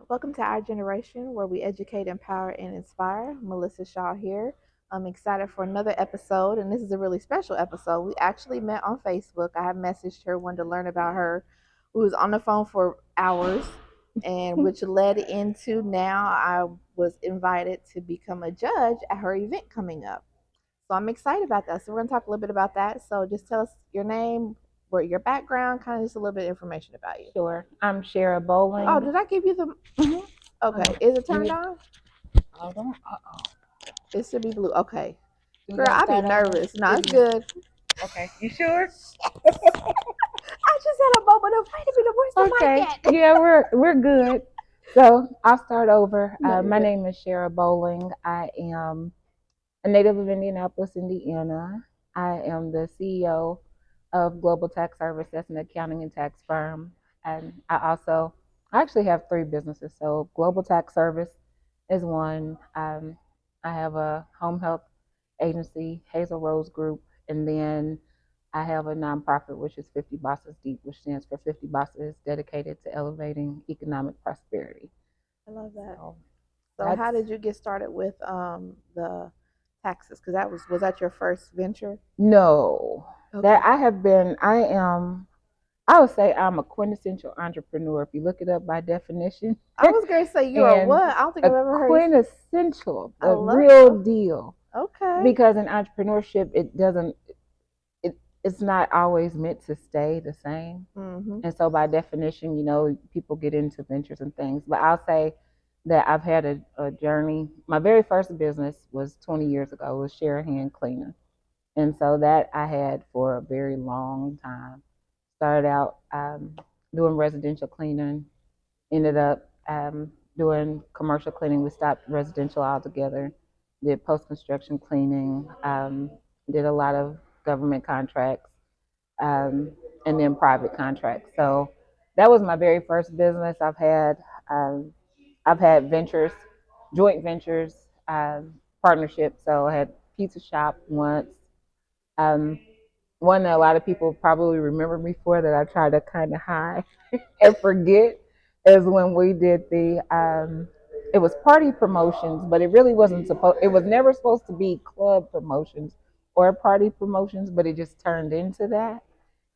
Welcome to our generation where we educate, empower, and inspire. Melissa Shaw here. I'm excited for another episode, and this is a really special episode. We actually met on Facebook. I have messaged her, wanted to learn about her. We was on the phone for hours, and which led into now I was invited to become a judge at her event coming up. So I'm excited about that. So we're gonna talk a little bit about that. So just tell us your name, where your background, kind of just a little bit of information about you. Sure. I'm Shara Oh, Bowling. did I give you the? Mhm. Okay, is it turned You, on? hold on. Uh-oh. It should be blue. Okay. Do we Girl, got to I be start over? nervous. No, Is it's it, good. okay. You sure? I just had a moment of wait a minute, where's the Okay. mic at? Yeah, we're good. So I'll start over. No, you're My good. name is Shara Bowling. I am a native of Indianapolis, Indiana. I am the CEO of Global Tax Service. That's an accounting and tax firm. And I actually have three businesses. So Global Tax Service is one. I have a home health agency, Hazel Rose Group, and then I have a nonprofit which is 50 Bosses Deep, which stands for 50 Bosses dedicated to elevating economic prosperity. I love that. So So that's how did you get started with the taxes? Because that was that your first venture? no. Okay. That I have been I am I would say I'm a quintessential entrepreneur if you look it up by definition. I was gonna say you're a And what? I don't think a I've ever heard you. quintessential, I the love. real deal. Okay. Because in entrepreneurship it's not always meant to stay the same. Mhm. And so by definition, people get into ventures and things. But I'll say that I've had a journey. My very first business was 20 years ago. It was Share Hand Cleaner. And so that I had for a very long time. Started out doing residential cleaning, ended up doing commercial cleaning. We stopped residential altogether. Did post construction cleaning. Did a lot of government contracts, um, and then private contracts. So that was my very first business. Um, I've had ventures, joint ventures, partnerships. So I had pizza shop once. Um, One that a lot of people probably remember me for that I try to kind of hide and forget is when we did it was party promotions, but it really wasn't supposed, it was never supposed to be club promotions or party promotions, but it just turned into that.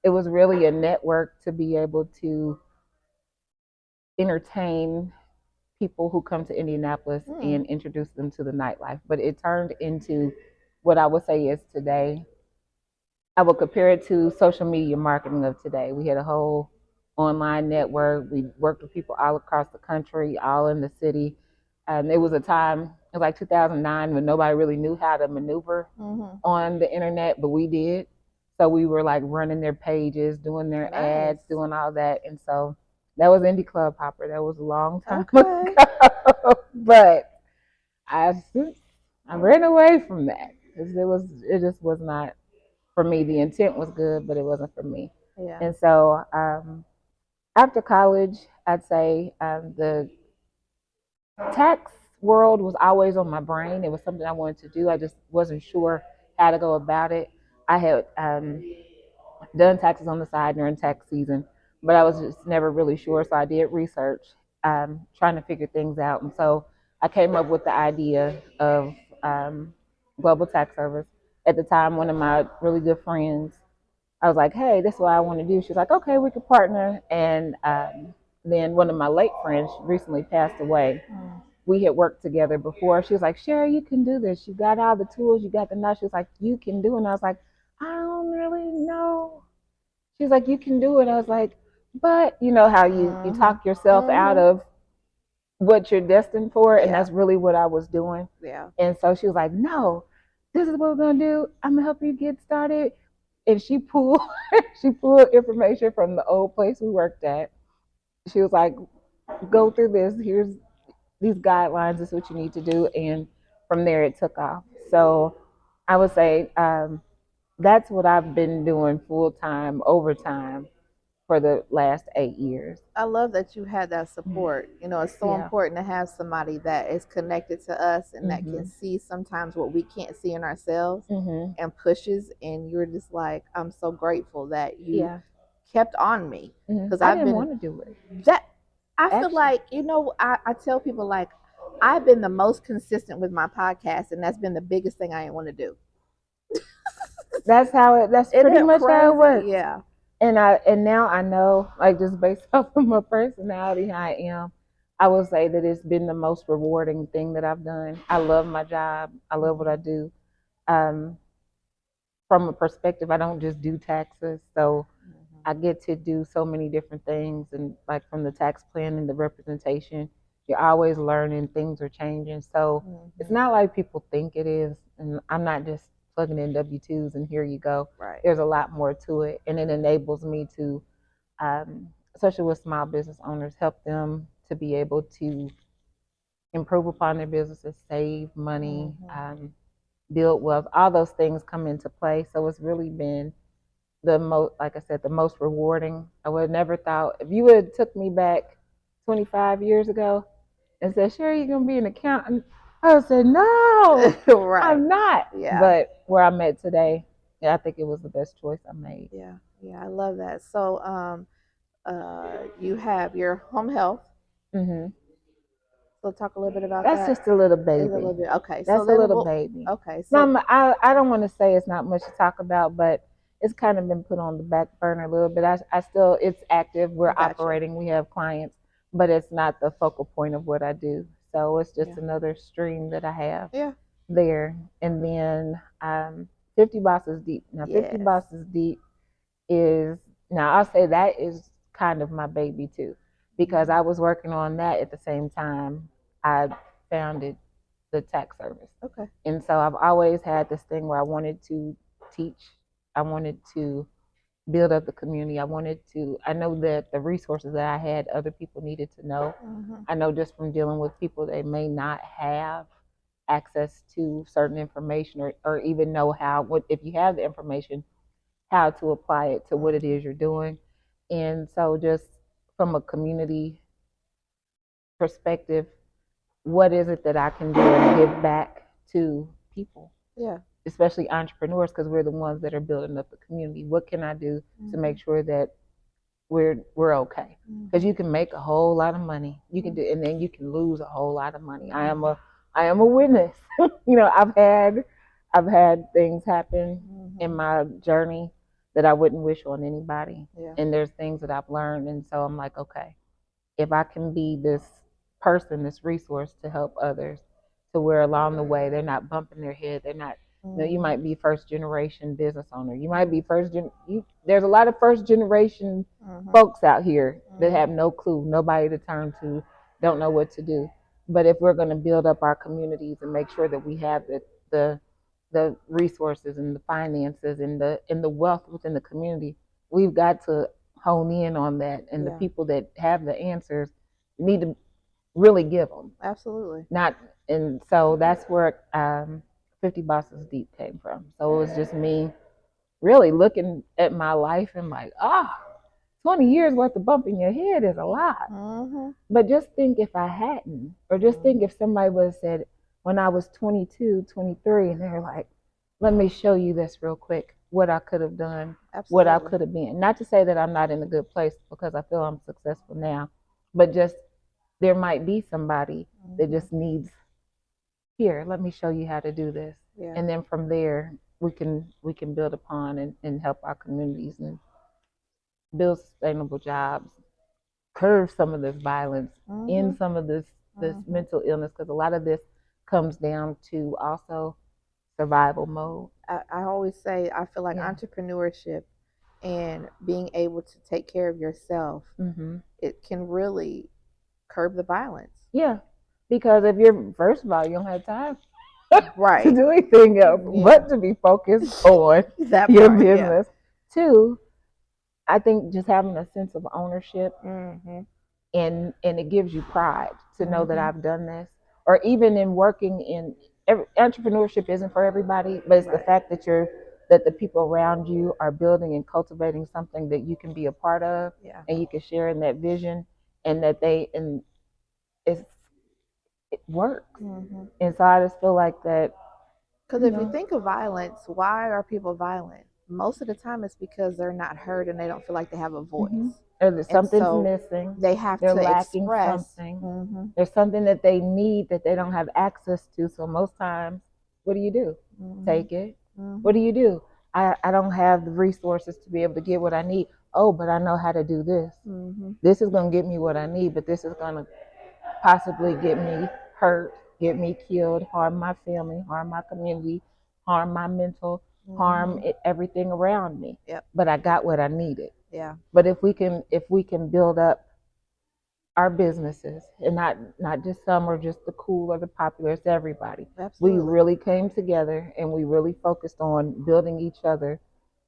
It was really a network to be able to entertain people who come to Indianapolis Mm. and introduce them to the nightlife. But it turned into what I would say is today I would compare it to social media marketing of today. We had a whole online network. We worked with people all across the country, all in the city. It was a time, it was like 2009 when nobody really knew how to maneuver Mhm. on the internet, but we did. So we were like running their pages, doing their Nice. ads, doing all that. And so that was Indie Club Hopper. That was a long time Okay. ago. But I I ran away from that because it just was not for me. The intent was good, but it wasn't for me. Yeah. And so after college, I'd say the tax world was always on my brain. It was something I wanted to do. I just wasn't sure how to go about it. I had done taxes on the side during tax season, but I was just never really sure. So I did research, trying to figure things out. And so I came up with the idea of Global Tax Service. At the time, one of my really good friends, I was like, hey, this is what I want to do. She's like, okay, we could partner. And then one of my late friends recently passed away. Mm. We had worked together before. She was like, Sherry, you can do this. You got all the tools, you got the knowledge. She was like, you can do it. And I was like, I don't really know. She's like, you can do it. I was like, but you know how you Mhm. talk yourself out Mhm. of what you're destined for, and Yeah. that's really what I was doing. Yeah. And so she was like, no, this is what we're gonna do. I'm gonna help you get started. And she pulled she pulled information from the old place we worked at. She was like, go through this. Here's these guidelines. This is what you need to do. And from there, it took off. So I would say that's what I've been doing full time, overtime for the last 8 years. I love that you had that support. You know, it's so Yeah. important to have somebody that is connected to us and that can Mhm. see sometimes what we can't see in ourselves Mhm. and pushes. And you're just like, I'm so grateful that you Yeah. kept on me Mhm. because I I've didn't been want to do it. that. I feel Action. like, I tell people like I've been the most consistent with my podcast, and that's been the biggest thing I want to do. That's how it. That's Isn't pretty it much how it crazy? works. Yeah. And now I know, like just based off of my personality, how I am, I will say that it's been the most rewarding thing that I've done. I love my job. I love what I Mm-hmm. do. Um, from a perspective, I don't just do taxes, so I get to do so many different things, and like from the tax plan and the representation, you're always learning. Things are changing, so it's Mm-hmm. not like people think it is. And I'm not just plugging in W-2s and here you go. Right. There's a lot more to it, and it enables me to, especially with small business owners, help them to be able to improve upon their businesses, save money, Mm-hmm. build wealth. All those things come into play. So it's really been the most, like I said, the most rewarding. I would have never thought if you would have took me back 25 years ago and said, "Sure, you're gonna be an accountant," I would say, "No, Right. I'm not." Yeah. But where I'm at today, yeah, I think it was the best choice I made. Yeah. Yeah. I love that. So, you have your home health. Hmm. So talk a little bit about That's that. just a little Is a baby. little bit okay. So That's a then little we'll. baby. Okay. No, So I don't want to say it's not much to talk about, but it's kind of been put on the back burner a little bit. I still, it's active. We're gotcha. operating. We have clients, but it's not the focal point of what I do. So it's just Yeah. another stream that I have Yeah. there. And then 50 Bosses Deep. Now, 50 Yes. Bosses Deep is, now I'll say that is kind of my baby too, because I was working on that at the same time I founded the tax service. Okay. And so I've always had this thing where I wanted to teach, I wanted to build up the community. I know that the resources that I had, other people needed to know. Mm-hmm. I know just from dealing with people, they may not have access to certain information, or even know how, what, if you have the information, how to apply it to what it Mm-hmm. is you're doing. And so, just from a community perspective, what is it that I can do and give back to people, Yeah. especially entrepreneurs, because we're the ones that are building up the community? What can I do to Mm-hmm. make sure that we're okay? Because Mm-hmm. you can make a whole lot of money, you can Mm-hmm. do, and then you can lose a whole lot of money. Mm-hmm. I am a witness. I've had things happen in Mm-hmm. my journey that I wouldn't wish on anybody, Yeah. and there's things that I've learned, and so I'm like, okay, if I can be this person, this resource to help others, to where along the way they're not bumping their head, they're not. You Mm-hmm. might be first generation business owner. You might be there's a lot of first generation Mm-hmm. folks out here that Mm-hmm. have no clue, nobody to turn to, don't know what to do. But if we're going to build up our communities and make sure that we have the the resources and the finances and the wealth within the community, we've got to hone in on that. And the Yeah. people that have the answers need to really give them. Absolutely. Not, and so that's where 50 Bosses Deep came from. So it was just me really looking at my life and like, 20 years worth of bumping your head is a lot. Mm-hmm. But just think if I hadn't, or just think Mm-hmm. if somebody would have said when I was 22, 23, and they're like, let me show you this real quick, what I could have done, what I Absolutely. could have been. Not to say that I'm not in a good place, because I feel I'm successful now, but just there might be somebody that Mm-hmm. just needs, here, let me show you how to do this. Yeah. And then from there, we can build upon and help our communities and build sustainable jobs, curb some of this violence, Mm-hmm. end some of this Mm-hmm. mental illness, because a lot of this comes down to also survival mode. I always say I feel like Yeah. entrepreneurship and being able to take care of yourself, Hmm. it can really curb the violence. Yeah, because if you're, first of all, you don't have time to Right. do anything else Yeah. but to be focused on That your part. Yeah. business. Two, I think just having a sense of ownership, Mm-hmm. and it gives you pride to know that Mm-hmm. I've done this. Or even in working in entrepreneurship isn't for everybody, but it's the Right. fact that that the people around you are building and cultivating something that you can be a part of, Yeah. and you can share in that vision, and that it's, it works. Mm-hmm. And so I just feel like that, Because you if you know, think of violence, why are people violent? Most of the time, it's because they're not heard and they don't feel like they have a voice. hmm or And something's so missing. they have They're to lacking express. something. Mm-hmm. There's something that they need that they don't have access to. So most times, what do you do? Mm-hmm. Take it. What Mm-hmm. do you do? I don't have the resources to be able to get what I need. Oh, but I know how to do this. Mm-hmm. This is going to get me what I need, but this is going to possibly get me hurt, get me killed, harm my family, harm my community, harm my mental, harm Mm-hmm. everything around me. Yep. But I got what I needed. Yeah. But if we can build up our businesses and not just some or just the cool or the popular, it's everybody. We Absolutely. really came together and we really focused on building each other,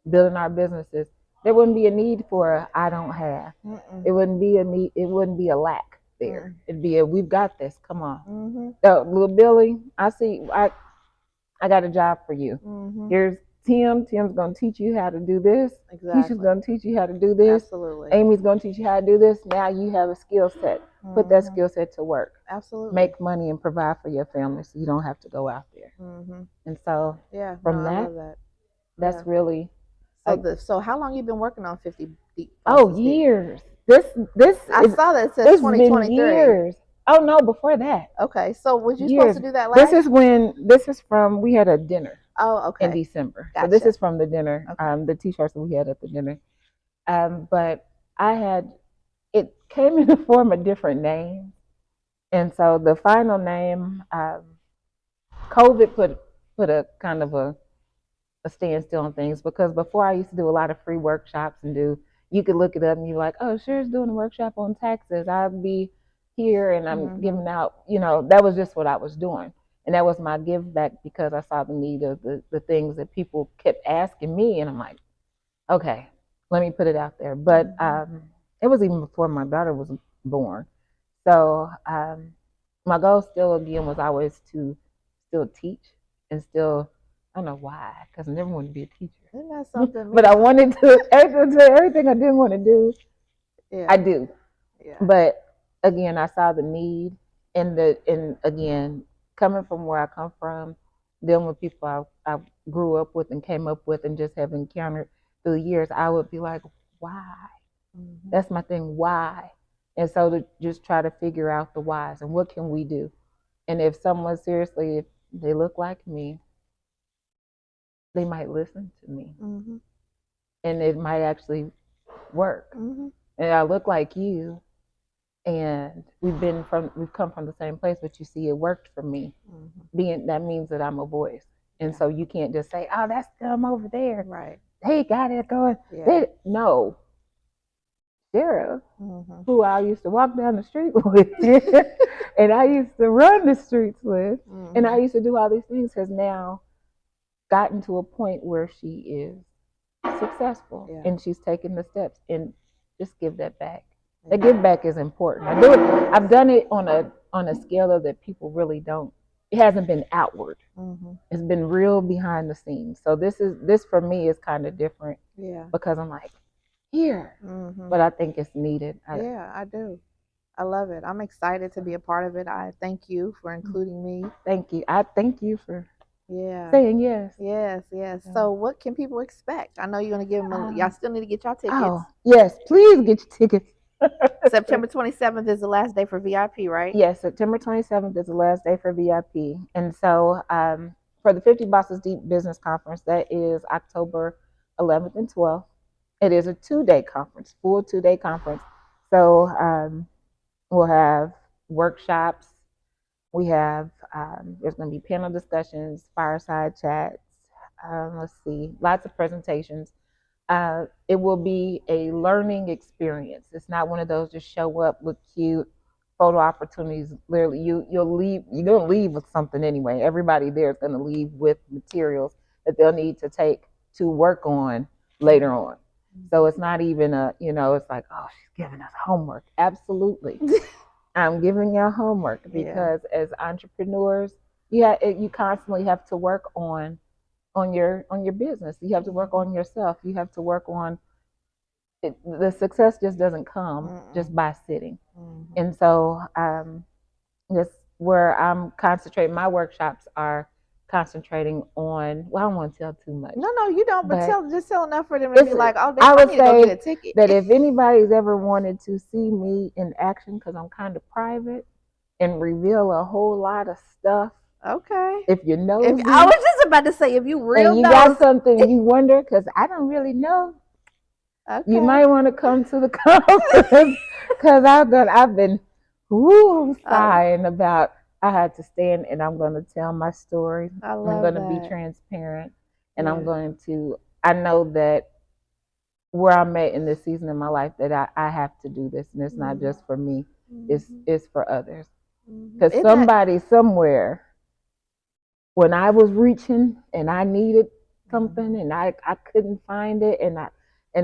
building our businesses. There wouldn't be a need for a I don't have. Mm-mm. It wouldn't be a need. It wouldn't be a lack there. Mm-mm. It'd be a we've got this. Come on. Mm-hmm. Little Billy, I see. I got a job for you. Mm-hmm. Here's Tim. Tim's going to teach you how to do this. Keisha's Exactly. going to teach you how to do this. Absolutely. Amy's going to teach you how to do this. Now you have a skill set. Put that Mm-hmm. skill set to work. Absolutely. Make money and provide for your family so you don't have to go out there. Mm-hmm. And so Yeah. No, from I that, love that. that's Yeah. really So like, the so how long you been working on 50 deep oh, bosses deep? years. This I is saw that it says it's been 2023. years. Oh no, before that. Okay. So was you supposed Years. to do that This last? is when this is from we had a dinner Oh, in okay. December. So this Gotcha. is from the dinner, Okay. the t-shirts that we had at the dinner. But I had it came in the form of different names, and so the final name, COVID put a kind of a standstill on things because before I used to do a lot of free workshops and do you could look it up and you're like, oh, Cher's doing a workshop on taxes. I'd be here and I'm Mm-hmm. giving out, that was just what I was doing. And that was my give back because I saw the need of the things that people kept asking me. And I'm like, okay, let me put it out there. But Mm-hmm. it was even before my daughter was born. So my goal still again was always to still teach and still I don't know why because I never wanted to be a Isn't that teacher, something? but Me. I wanted to everything I didn't want to do I Yeah. do. Yeah. But again, I saw the need and again coming from where I come from, dealing with people I grew up with and came up with and just have encountered through the years, I would be like, why? Mm-hmm. That's my thing. Why? And so to just try to figure out the whys and what can we do. And if someone seriously, if they look like me, they might listen to me, Mm-hmm. and it might actually work. Mm-hmm. And I look like you, and we've come from the same place, but you see, it worked for me. Mm-hmm. Being that means that I'm a voice, and Yeah. so you can't just say, "Oh, that's them over there. Right. They got it going." Yeah. They no, Sheriff, Mm-hmm. who I used to walk down the street with, and I used to run the streets with, and I Mm-hmm. used to do all these things, has now gotten to a point where she is successful Yeah. and she's taken the steps and just give that back. The Yeah. give back is important. I do it. I've done it on a scale of that people really don't. It hasn't been outward. Mm-hmm. It's been real behind the scenes. So this for me is kind of different Yeah. because I'm like here, Mm-hmm. but I think it's needed. Yeah, I do. I love it. I'm excited to be a part of it. I thank you for including me. Thank you. I thank you for Yeah. saying yes. Yes, yes. Yeah. So, what can people expect? I know you're going to give them, y'all Um, still need to get y'all tickets. oh yes, please get your tickets. September 27th is the last day for VIP, right? Yes, September 27th is the last day for VIP. And so for the 50 Bosses Deep Business Conference, that is October 11th and 12th. It is a 2-day conference, full 2-day conference. So we'll have workshops. We have, there's going to be panel discussions, fireside chats. Let's see, lots of presentations. It will be a learning experience. It's not one of those just show up, look cute, photo opportunities. Literally, you'll leave. You're gonna leave with something anyway. Everybody there is gonna leave with materials that they'll need to take to work on later on. So it's not even it's like, oh, she's giving us homework. Absolutely, I'm giving you homework Yeah. because as entrepreneurs, you constantly have to work on your business. You have to work on yourself. You have to work on it. The success just doesn't come Mm-mm. just by sitting. Mm-hmm. And so just where I'm concentrating, my workshops are concentrating on. Well, I don't want to tell too much, No, you don't. But but tell enough for them to it's. be like, oh, damn, I I would need to go get say a ticket. that if anybody's ever wanted to see me in action, because I'm kind of private and reveal a whole lot of stuff, Okay. if you're If I nosy was just about to say, if you and real you got nosy, something you wonder, because I don't really know, you okay. might want to come to the conference because I've been sighing about I had to stand and I'm going to tell my story. I I'm love going to be that. transparent and I'm Yeah. going to, I know that where I'm at in this season of my life that I have to do this and it's not Mm-hmm. just for me, Mm-hmm. it's for others. Mm-hmm. Because Isn't that? somebody somewhere, when I was reaching and I needed something Mm-hmm. and I couldn't find it and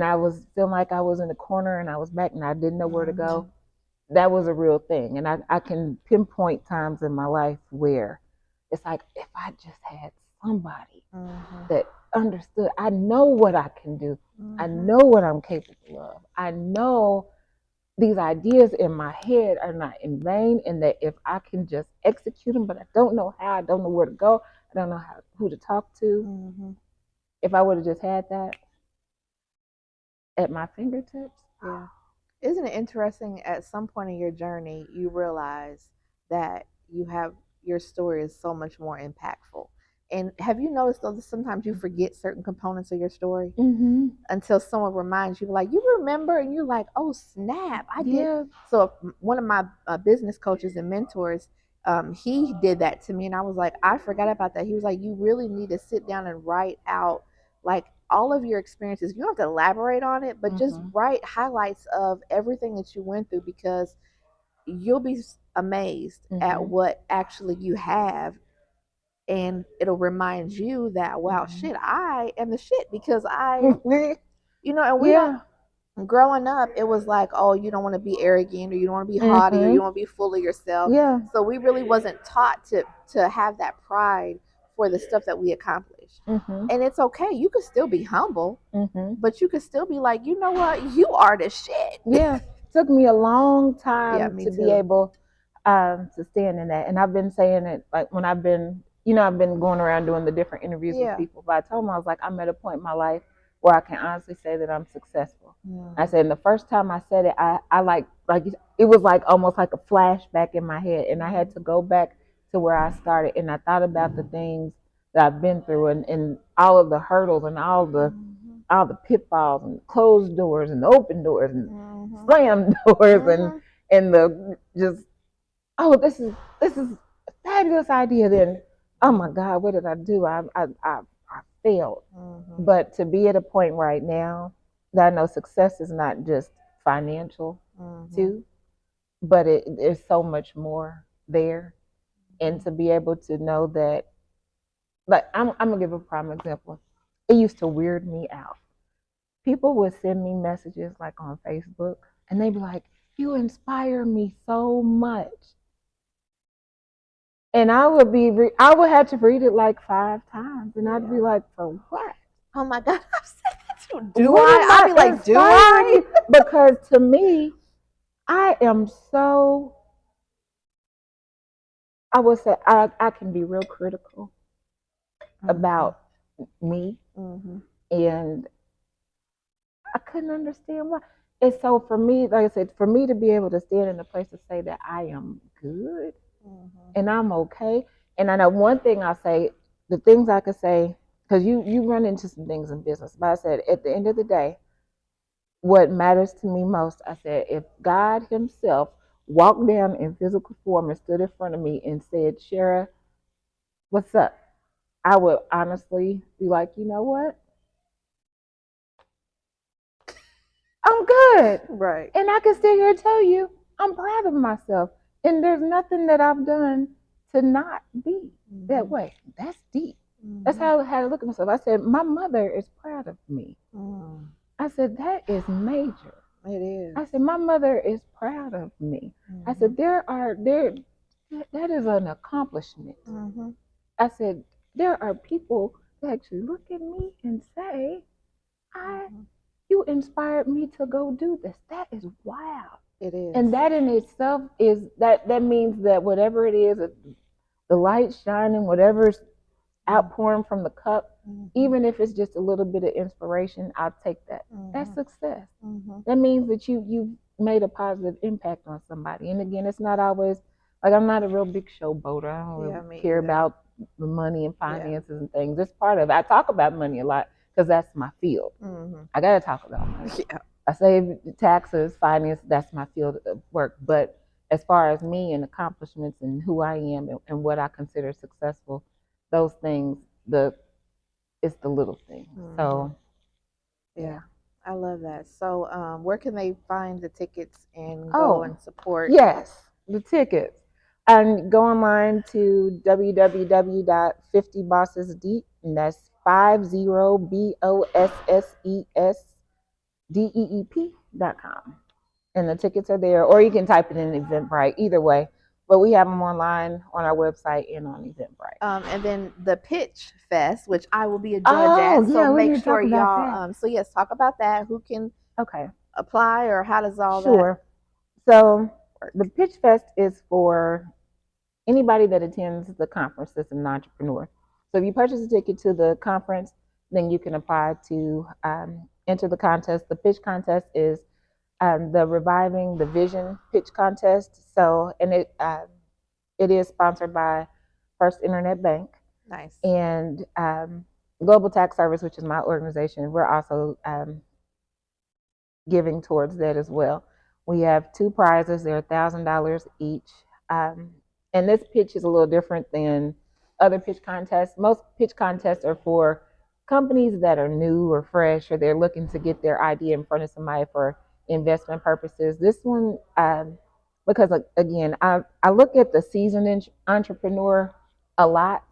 I was feeling like I was in a corner and I was back and I didn't know where to Mm-hmm. go. That was a real thing. And I can pinpoint times in my life where it's like if I just had somebody Mm-hmm. that understood, I know what I can do. I Mm-hmm. know what I'm capable of. I know these ideas in my head are not in vain and that if I can just execute them, but I don't know how, I don't know where to go, I don't know who to talk to. Mm-hmm. If I would have just had that at my fingertips. Yeah. Isn't it interesting? At some point in your journey, you realize that your story is so much more impactful. And have you noticed though that sometimes you forget certain components of your story Mm-hmm. until someone reminds you, like you remember, and you're like, oh snap, I did. Yeah. So one of my business coaches and mentors, he did that to me, and I was like, I forgot about that. He was like, you really need to sit down and write out like all of your experiences. You don't have to elaborate on it, but just Mm-hmm. write highlights of everything that you went through because you'll be amazed at Mm-hmm. what actually you have, and it'll remind you that wow, Mm-hmm. shit, I am the shit because I, and we don't. Yeah. Growing up, it was like, oh, you don't want to be arrogant, or you don't want to be haughty, or you Mm-hmm. don't want to be full of yourself. Yeah. So we really wasn't taught to have that pride for the stuff that we accomplished. Mm-hmm. And it's okay. You could still be humble, Mm-hmm. but you could still be like, you know what, you are the shit. Yeah. Took me a long Yeah, time me to be too. able to stand in that. And I've been saying it like when I've been going around doing the different interviews with Yeah. people. But I told them I was like, I'm at a point in my life where I can honestly say that I'm successful. I Mm-hmm. said, and the first time I said it, I like it was like almost like a flashback in my head, and I had to go back to where I started, and I thought about the things that I've been through, and all of the hurdles, and Mm-hmm. all the pitfalls, and closed doors, and open doors, and Mm-hmm. slam doors, Mm-hmm. and the just this is a fabulous idea. Then oh my God, what did I do? I failed. Mm-hmm. But to be at a point right now that I know success is not just financial Mm-hmm. too, but there's so much more there. And to be able to know that, like, I'm gonna give a prime example. It used to weird me out. People would send me messages like on Facebook, and they'd be like, "You inspire me so much," and I would have to read it like 5 times, and I'd be Yeah. like, "For what? Oh my God, I've said that too. Do What I? am I'll I be like, do inspiring I? you?" Because to me, I am so, I would say, I can be real critical Mm-hmm. about me, Mm-hmm. and I couldn't understand why. And so for me, like I said, for me to be able to stand in a place to say that I am good Mm-hmm. and I'm okay, and I know one thing I say, the things I could say, because you run into some things in business, but I said at the end of the day, what matters to me most, I said, if God Himself walked down in physical form and stood in front of me and said, Shara, what's up? I would honestly be like, you know what? I'm good. Right. And I can sit here and tell you, I'm proud of myself. And there's nothing that I've done to not be that Mm-hmm. way. That's deep. That's Mm-hmm. how I had to look at myself. I said, my mother is proud of me. Mm. I said, that is major. It is. I said, my mother is proud of me. I Mm-hmm. said, that is an accomplishment. Mm-hmm. I said, there are people that actually look at me and say, I Mm-hmm. you inspired me to go do this. That is wild. It is. And that in itself is that means that whatever it is, the light shining, whatever's outpouring from the cup, Mm-hmm. even if it's just a little bit of inspiration, I'll take that. That's Mm-hmm. success. Mm-hmm. That means that you've made a positive impact on somebody. And again, it's not always like I'm not a real big showboater. I don't really Yeah, me care either. about the money and Yeah. finances and things. It's part of it. I talk about money a lot because that's my field. Mm-hmm. I gotta talk about money. Yeah. I save taxes, finance, that's my field of work. But as far as me and accomplishments and who I am and what I consider successful, those things, the it's the little things. Mm-hmm. So Yeah. yeah. I love that. So, where can they find the tickets and go Oh, and support? yes, the tickets. And go online to www.50bossesdeep, and that's 50bossesdeep.com. And the tickets are there, or you can type it in Eventbrite, either way. But we have them online on our website and on Eventbrite. And then the Pitch Fest, which I will be a judge Oh, at. So yeah, we make need to sure talk about y'all. that. So yes, talk about that. Who can Okay, apply, or how does all that sure. So the work? Pitch Fest is for anybody that attends the conference that's an entrepreneur. So if you purchase a ticket to the conference, then you can apply to enter the contest. The pitch contest is the Reviving the Vision pitch contest. So, and it is sponsored by First Internet Bank Nice. and Global Tax Service, which is my organization. We're also giving towards that as well. We have two prizes. They're $1,000 each. Um, and this pitch is a little different than other pitch contests. Most pitch contests are for companies that are new or fresh, or they're looking to get their idea in front of somebody for investment purposes. This one, because again, I look at the seasoned entrepreneur a lot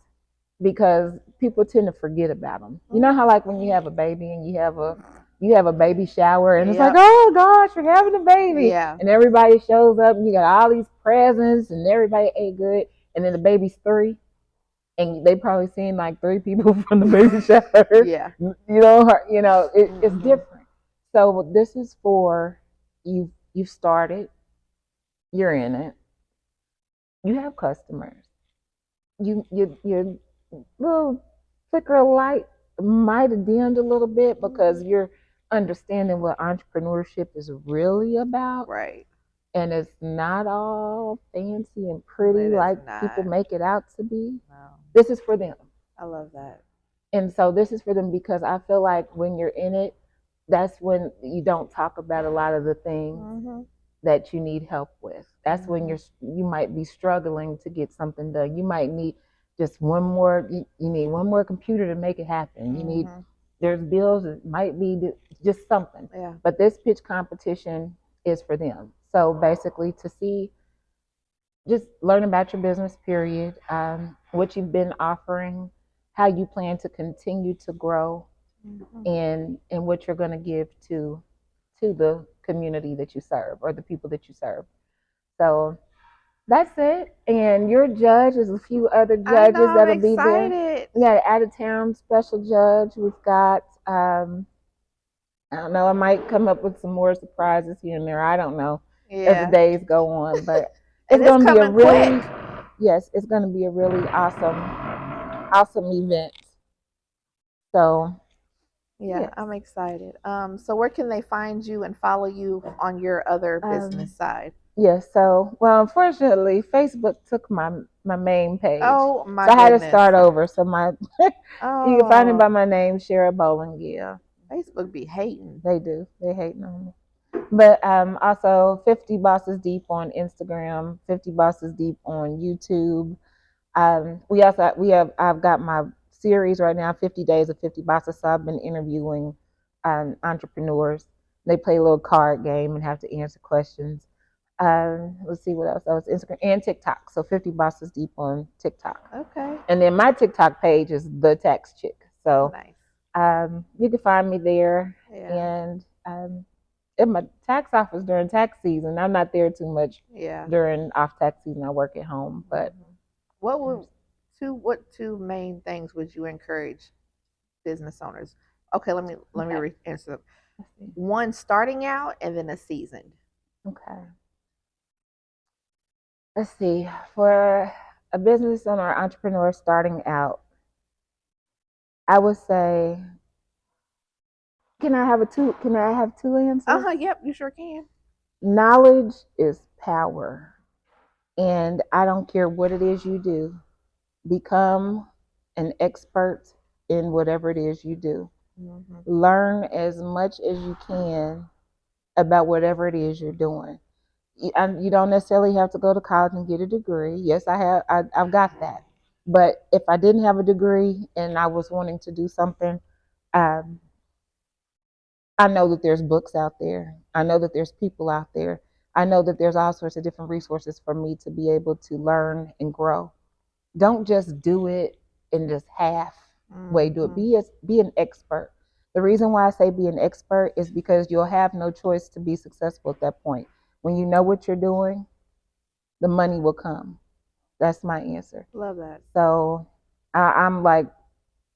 because people tend to forget about them. You know how like when you have a baby and you have a baby shower and it's like, Yep. oh gosh, you're having a baby, Yeah. and everybody shows up and you got all these presents and everybody ate good, and then the baby's 3 and they probably seen like 3 people from the baby shower. Yeah. It's Mm-hmm. different. So this is for you. You started, you're in it, you have customers, your little flicker of light might have dimmed a little bit because you're understanding what entrepreneurship is really about, Right. and it's not all fancy and It pretty is like people not. make it out to be. No. This is for them. I love that. And so this is for them because I feel like when you're in it, that's when you don't talk about a lot of the things Mm-hmm. that you need help with. That's when Mm-hmm. you might be struggling to get something done. You might need just one more. You need one more computer to make it happen. You need Mm-hmm. there's bills. It might be just something. Yeah. But this pitch competition is for them. So basically, to see just learn about your business. Period. What you've been offering, how you plan to continue to grow, Mm-hmm. and what you're going to give to the community that you serve or the people that you serve. So that's it. And your judge is a few other I know. judges I'm that'll be there. excited. We got an out of town special judge. We've got I don't know, I might come up with some more surprises here and there. I don't know as the Yeah. days go on, but And it's it's gonna be a coming quick. really yes, it's gonna be a really awesome event. So Yeah, yes. I'm excited. So where can they find you and follow you on your other Um business side? yes, so well unfortunately Facebook took my main page. Oh my So I had to goodness. start over. So my you can find me Oh, by my name, Shara Bowling. Yeah, Facebook be hating. they do. They hating on me. But also 50 Bosses Deep on Instagram, 50 Bosses Deep on YouTube. We have I've got my series right now, 50 Days of 50 Bosses. So I've been interviewing entrepreneurs. They play a little card game and have to answer questions. Let's see what else. Oh, it's Instagram and TikTok. So 50 Bosses Deep on TikTok. Okay. And then my TikTok page is the tax chick. So Nice. you can find me there. Yeah. And in my tax office during tax season, I'm not there too much Yeah. during off tax season. I work at home, but Mhm. What two main things would you encourage business owners? Okay, let me okay. answer. Let's see. One starting out and then a seasoned. Okay. Let's see. For a business owner or entrepreneur starting out, I would say, can I have two answers? Yep, you sure can. Knowledge is power. And I don't care what it is you do, become an expert in whatever it is you do. Mm-hmm. Learn as much as you can about whatever it is you're doing. You don't necessarily have to go to college and get a degree. Yes, I have. I've got that. But if I didn't have a degree and I was wanting to do something, um, I know that there's books out there. I know that there's people out there. I know that there's all sorts of different resources for me to be able to learn and grow. Don't just do it and just halfway do it. Mm-hmm. Be an expert. The reason why I say be an expert is because you'll have no choice to be successful at that point. When you know what you're doing, the money will come. That's my answer. Love that. So I'm like,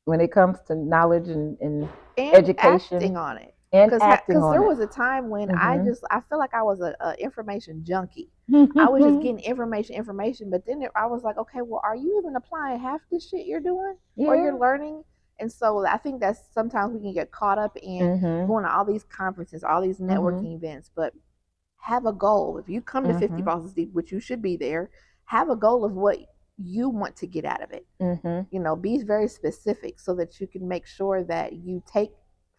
when it comes to knowledge and And acting education on it. and acting Because on there it. was a time when Mm-hmm. I feel like I was a information junkie. I was just getting information, but then I was like, okay, well, are you even applying half the shit you're doing or Yeah. you're learning? And so I think that's sometimes we can get caught up in Mm-hmm. going to all these conferences, all these Mm-hmm. networking events, but have a goal. If you come to 50 Mm-hmm. Bosses Deep, which you should be there, have a goal of what you want to get out of it. Mm-hmm. Be very specific so that you can make sure that you take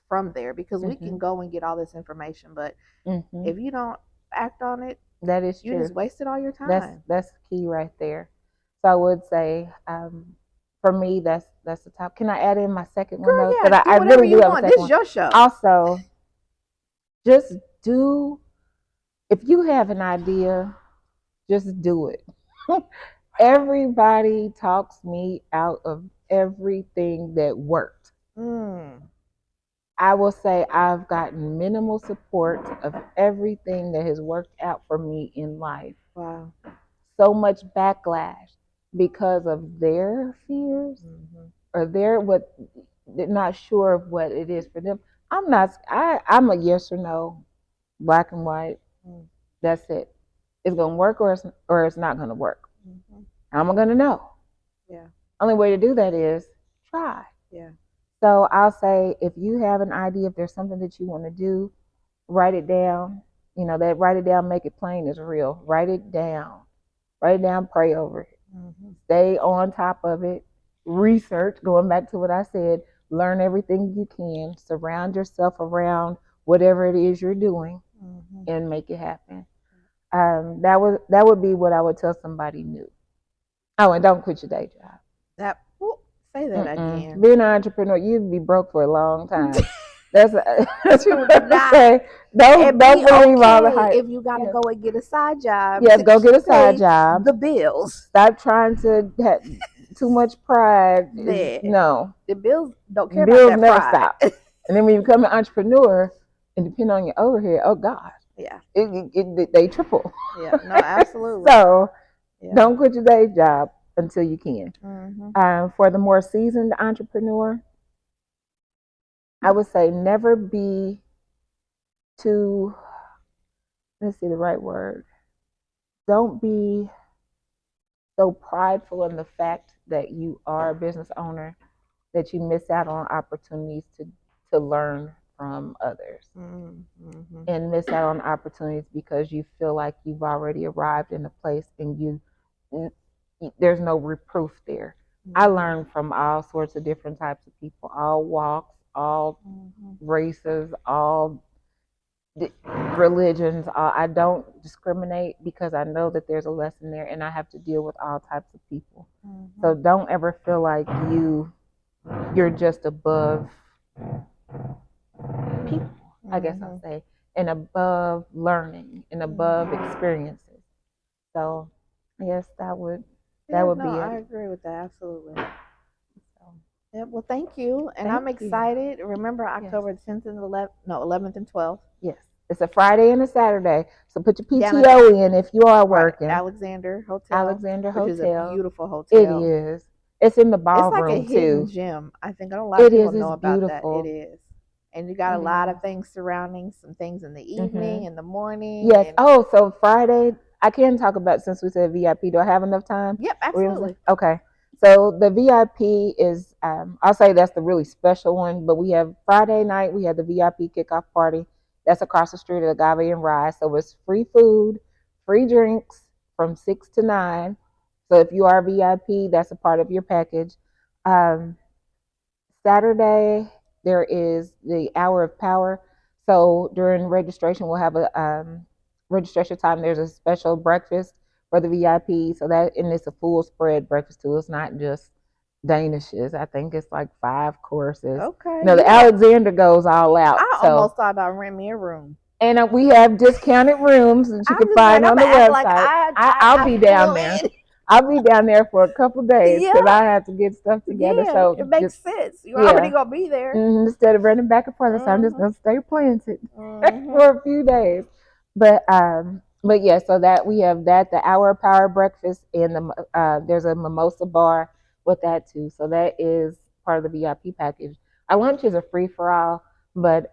from there, because we Mm-hmm. can go and get all this information, but Mm-hmm. if you don't act on it, That is you just true. wasted all your That's time. that's key right there. So I would say, for me, that's the top. Can I add in my second one Girl, though? yeah, Because do I whatever really do you have a want. second This is one. your show. Also, just do. If you have an idea, just do it. Everybody talks me out of everything that worked. Mm, I will say I've gotten minimal support of everything that has worked out for me in life. wow. So much backlash because of their fears Mm-hmm. or their what they're not sure of what it is for them. I'm a yes or no, black and white. Mm-hmm. That's it. It's gonna work or it's not gonna work. Mm-hmm. How am I gonna know? Yeah. Only way to do that is try. Yeah. So I'll say if you have an idea, if there's something that you want to do, write it down. That write it down, make it plain is real. Write it down. Write it down, pray over it. Mm-hmm. Stay on top of it. Research, going back to what I said, learn everything you can. Surround yourself around whatever it is you're doing Mm-hmm. and make it happen. That would be what I would tell somebody new. Oh, and don't quit your day job. That say that again. Being an entrepreneur, you'd be broke for a long time. That's To what I not say. Don't be believe all the okay hype. if you gotta Yes, go and get a side job yes, to go get a side pay job. the bills. Stop trying to have too much pride. Is There, no, the bills don't care about bills that never pride. stop. And then when you become an entrepreneur and depend on your overhead, oh God, Yeah, they triple. yeah, no, absolutely. So Yeah. don't quit your day job until you can. Mm-hmm. For the more seasoned entrepreneur, I would say never be too, let's see the right word. Don't be so prideful in the fact that you are a business owner that you miss out on opportunities to learn from others Mm-hmm. and miss out on opportunities because you feel like you've already arrived in a place and there's no reproof there. I Mm-hmm. learned from all sorts of different types of people, all walks, all Mm-hmm. races, all religions. I don't discriminate because I know that there's a lesson there, and I have to deal with all types of people. Mm-hmm. So don't ever feel like you're just above people. I guess Mm-hmm. I'll say, and above learning and above experiences. So I guess that Yeah, would no, be I it. agree with that absolutely. So Yeah, well, thank you, and thank I'm you. excited. Remember Yes. October 10th and 11th, no, 11th and 12th, Yes. It's a Friday and a Saturday. So put your down at PTO in if you are right working. Alexander Hotel, Alexander which is a Hotel. beautiful It hotel. is. It's in the It's like a ballroom hidden too. gem. I think a lot of It people is. know It's about that. It beautiful. is. And you got a It lot is. of things surrounding some things in the Mhm. evening, in the morning, Yes. and Oh, so Friday, I can talk about since we said VIP. Do I have enough time? yep, What were you gonna say? absolutely. Okay. So the VIP is I'll say that's the really special one. But we have Friday night, we have the VIP kickoff party. That's across the street at Agave and Rye. So it's free food, free drinks from 6 to 9. So if you are VIP, that's a part of your package. Um, Saturday, there is the hour of power. So during registration, we'll have a registration time. There's a special breakfast for the VIP. So that, and it's a full spread breakfast too. It's not just Danishes. I think it's like 5 courses. Okay, No, the Alexander goes all out. I So almost thought about renting me a room. and we have discounted rooms that you I'm can just like, find I'm on the gonna act like website. I'll I be down feel there. in. I'll be down there for a couple days because Yeah, I have to get stuff together. yeah, So it makes just sense. You're already yeah, gonna be there. instead of running back and forth, so I'm just Mhm, gonna stay planted mhm, for a few days. But yeah, so that we have that the hour of power breakfast and there's a mimosa bar with that too. So that is part of the VIP package. Our lunch is a free for all, but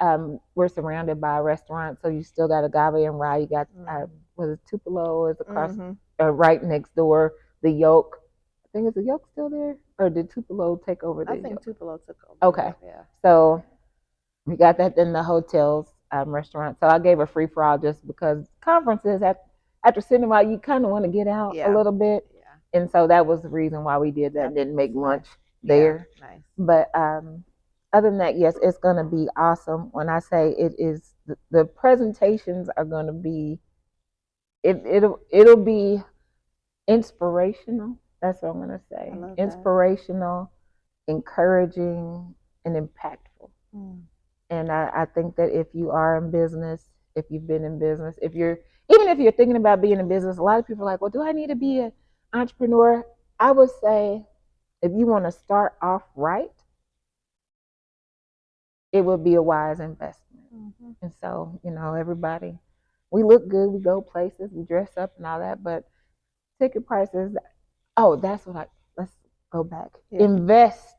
we're surrounded by a restaurant, so you still got Agave and Rye. You got what is Tupelo is across mhm. right next door. The Yolk, I think is the Yolk still there, or did Tupelo take over I the think Yolk? Tupelo took over. Okay, Yeah, so we got that in the hotels restaurant. So I gave a free for all just because conferences after sitting while you kind of want to get out a yeah, little bit, yeah. and so that was the reason why we did that I and think didn't make that's nice. lunch Yeah, there. nice. But other than that, yes, it's gonna be awesome. When I say it is, the presentations are gonna be it'll be inspirational. That's what I'm gonna I say. love that. Inspirational, encouraging, and impactful. Mm. And I think that if you are in business, if you've been in business, if you're even if you're thinking about being in business, a lot of people are like, well, do I need to be an entrepreneur? I would say if you want to start off right, it would be a wise investment. Mhm. And so, everybody, we look good, we go places, we dress up and all that, but ticket prices, oh, that's what let's go back. Yeah. Invest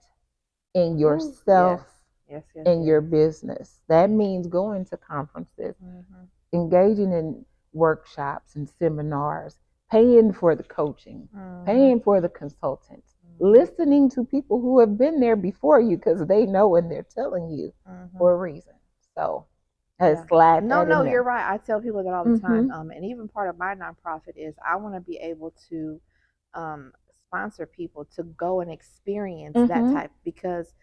in Ooh, yourself yes. Yes, yes, and yes. your business. That means going to conferences, Mhm. engaging in workshops and seminars, paying for the coaching, Mhm. paying for the consultants, Mhm. listening to people who have been there before you because they know and they're telling you Mhm. for a reason. So Yeah. slide No, that no, in you're there. right. I tell people that all the time. Mm-hmm. And even part of my nonprofit is I want to be able to sponsor people to go and experience that Mm-hmm. type because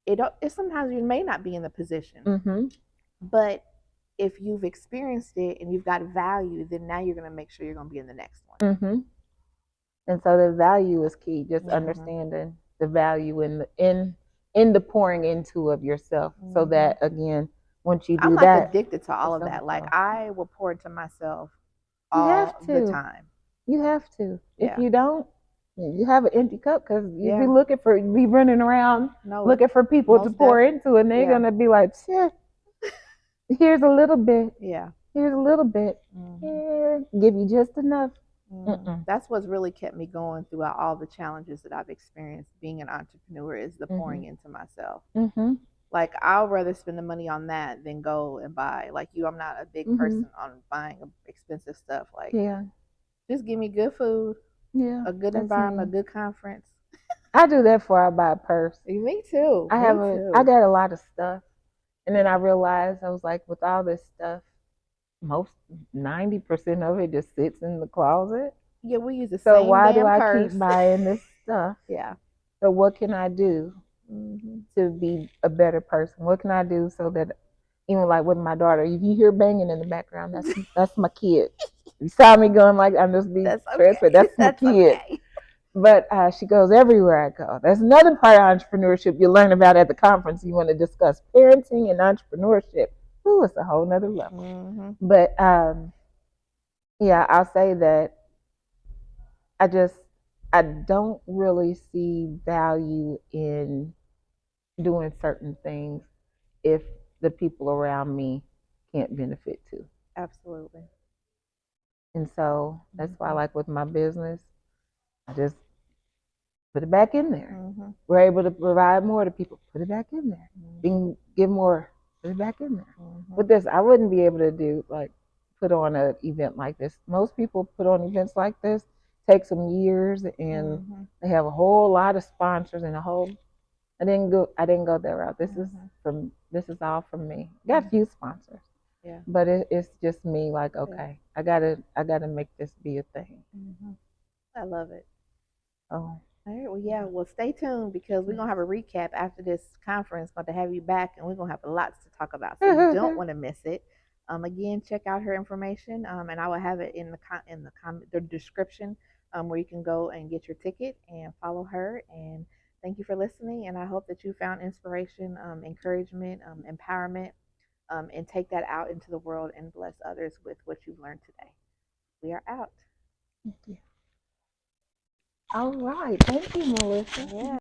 it sometimes you may not be in the position, Mm-hmm. but if you've experienced it and you've got value, then now you're going to make sure you're going to be in the next one. Mm-hmm. And so the value is key. Just Mm-hmm. understanding the value in the pouring into of yourself, so Mm-hmm. that again, once you I'm do like that, addicted to all it's of gonna that. Like flow. I will pour into myself You have all the to. time. You have to. If Yeah. you don't, you have an empty cup because you be Yeah. be running around No, looking for people to most pour definitely. into, and they're Yeah. gonna be like, "Shit, here's a little bit. Yeah. Here's a little bit. Mm-hmm. Yeah, give you just enough." Mm-hmm. Mm-mm. That's what's really kept me going throughout all the challenges that I've experienced being an entrepreneur is the pouring Mhm. into myself. Mhm. Like I'll rather spend the money on that than go and buy. Like you, I'm not a big Mhm. person on buying expensive stuff. Like Yeah. just give me good food, Yeah. a good That's environment, me. a good conference. I do that before I buy a purse. Me too. Me I too. got a lot of stuff, and then I Yeah. realized I was like, with all this stuff, most 90% of it just sits in the closet. Yeah, we use the So same why do damn I keep purse. buying this stuff? Yeah. So what can I do Mm-hmm. to be a better person? What can I do so that even like with my daughter, if you hear banging in the background, that's my kid. You saw me going like I'm just being That's transparent. okay. That's my That's kid. okay. But she goes everywhere I go. That's another part of entrepreneurship you learn about at the conference. You want to discuss parenting and entrepreneurship. Ooh, it's a whole nother level. Mm-hmm. But yeah, I'll say that I just I don't really see value in doing certain things if the people around me can't benefit too. Absolutely. And so that's why, Mm-hmm. like with my business, I just put it back in there. Mm-hmm. We're able to provide more to people, put it back in there. We Mm-hmm. can give more, put it back in there. Mm-hmm. With this, I wouldn't be able to do like put on an event like this. Most people put on events like this, take some years, and Mm-hmm. they have a whole lot of sponsors and a whole. I didn't go that route. Mhm. This is all from me. Got a Mhm. few sponsors, Yeah. but it's just me. Like, Yeah. okay, I gotta make this be a thing. Mhm. I love it. Oh, All right. Well, yeah. yeah. Well, stay tuned because we're Yes. gonna have a recap after this conference. Going to have you back, and we're gonna have lots to talk about. So you don't want to miss it. Again, check out her information, and I will have it in the description, where you can go and get your ticket and follow her. And thank you for listening. And I hope that you found inspiration, encouragement, empowerment, and take that out into the world and bless others with what you've learned today. We are out. All right. Thank you, Melissa. Yeah.